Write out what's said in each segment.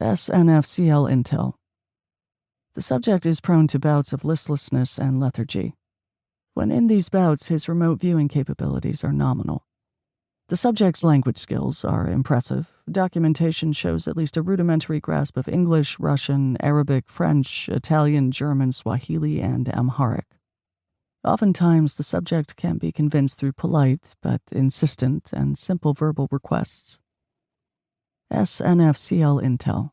SNFCL Intel. The subject is prone to bouts of listlessness and lethargy. When in these bouts, his remote viewing capabilities are nominal. The subject's language skills are impressive. Documentation shows at least a rudimentary grasp of English, Russian, Arabic, French, Italian, German, Swahili, and Amharic. Oftentimes, the subject can be convinced through polite but insistent and simple verbal requests. SNFCL Intel.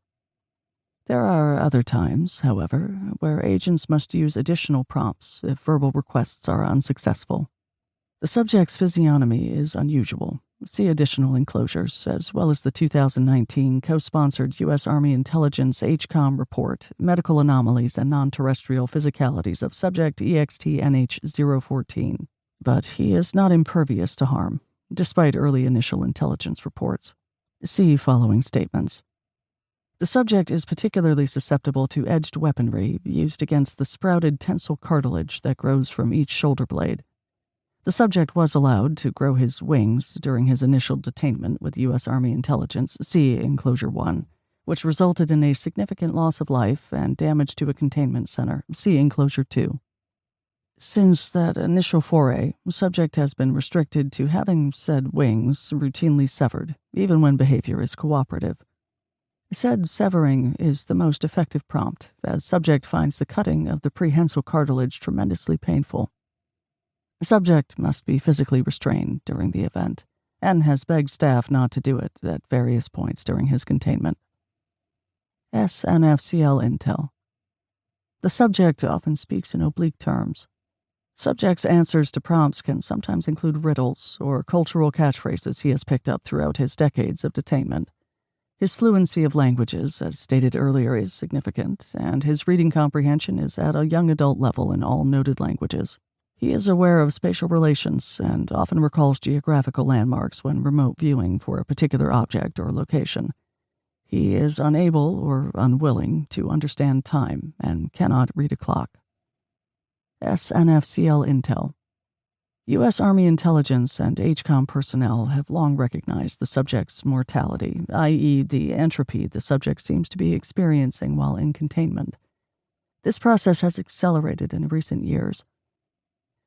There are other times, however, where agents must use additional prompts if verbal requests are unsuccessful. The subject's physiognomy is unusual. See additional enclosures, as well as the 2019 co-sponsored U.S. Army Intelligence HCOM report, Medical Anomalies and Non-Terrestrial Physicalities of Subject EXT-NH014. But he is not impervious to harm, despite early initial intelligence reports. See following statements. The subject is particularly susceptible to edged weaponry used against the sprouted tensile cartilage that grows from each shoulder blade. The subject was allowed to grow his wings during his initial detainment with U.S. Army Intelligence, see Enclosure 1, which resulted in a significant loss of life and damage to a containment center, see Enclosure 2. Since that initial foray, the subject has been restricted to having said wings routinely severed, even when behavior is cooperative. Said severing is the most effective prompt, as subject finds the cutting of the prehensile cartilage tremendously painful. The subject must be physically restrained during the event, and has begged staff not to do it at various points during his containment. SNFCL Intel. The subject often speaks in oblique terms. Subject's answers to prompts can sometimes include riddles or cultural catchphrases he has picked up throughout his decades of detainment. His fluency of languages, as stated earlier, is significant, and his reading comprehension is at a young adult level in all noted languages. He is aware of spatial relations and often recalls geographical landmarks when remote viewing for a particular object or location. He is unable or unwilling to understand time and cannot read a clock. SNFCL Intel. U.S. Army Intelligence and HCOM personnel have long recognized the subject's mortality, i.e. the entropy the subject seems to be experiencing while in containment. This process has accelerated in recent years.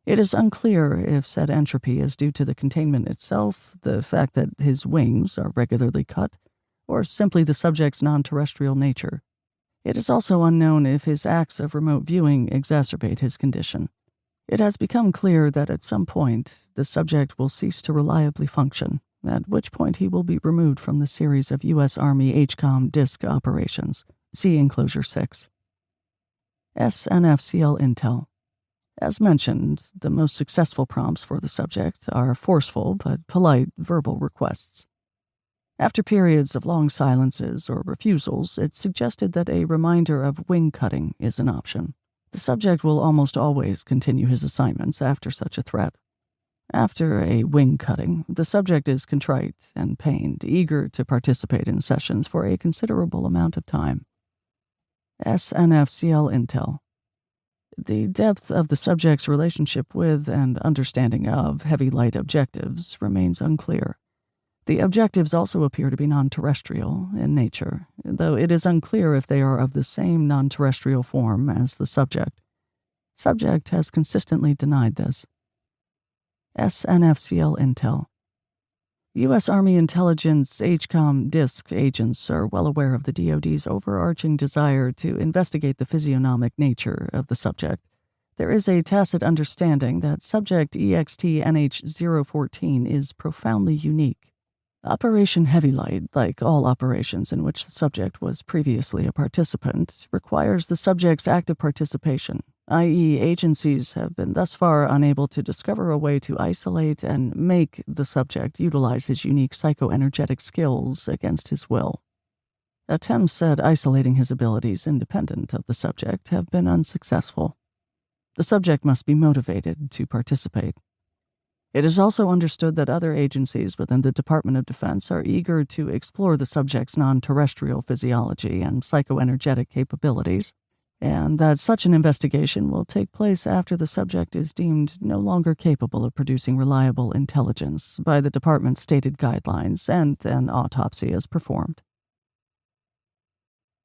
It is unclear if said entropy is due to the containment itself, the fact that his wings are regularly cut, or simply the subject's non-terrestrial nature. It is also unknown if his acts of remote viewing exacerbate his condition. It has become clear that at some point, the subject will cease to reliably function, at which point he will be removed from the series of U.S. Army HCOM DISC operations. See Enclosure 6. SNFCL Intel. As mentioned, the most successful prompts for the subject are forceful but polite verbal requests. After periods of long silences or refusals, it's suggested that a reminder of wing cutting is an option. The subject will almost always continue his assignments after such a threat. After a wing cutting, the subject is contrite and pained, eager to participate in sessions for a considerable amount of time. SNFCL Intel. The depth of the subject's relationship with and understanding of heavy light objectives remains unclear. The objectives also appear to be non-terrestrial in nature, though it is unclear if they are of the same non-terrestrial form as the subject. Subject has consistently denied this. SNFCL Intel. U.S. Army Intelligence HCOM DISC agents are well aware of the DoD's overarching desire to investigate the physiognomic nature of the subject. There is a tacit understanding that subject EXT-NH014 is profoundly unique. Operation Heavylight, like all operations in which the subject was previously a participant, requires the subject's active participation, i.e. agencies have been thus far unable to discover a way to isolate and make the subject utilize his unique psychoenergetic skills against his will. Attempts at isolating his abilities independent of the subject have been unsuccessful. The subject must be motivated to participate. It is also understood that other agencies within the Department of Defense are eager to explore the subject's non-terrestrial physiology and psychoenergetic capabilities, and that such an investigation will take place after the subject is deemed no longer capable of producing reliable intelligence by the department's stated guidelines and an autopsy is performed.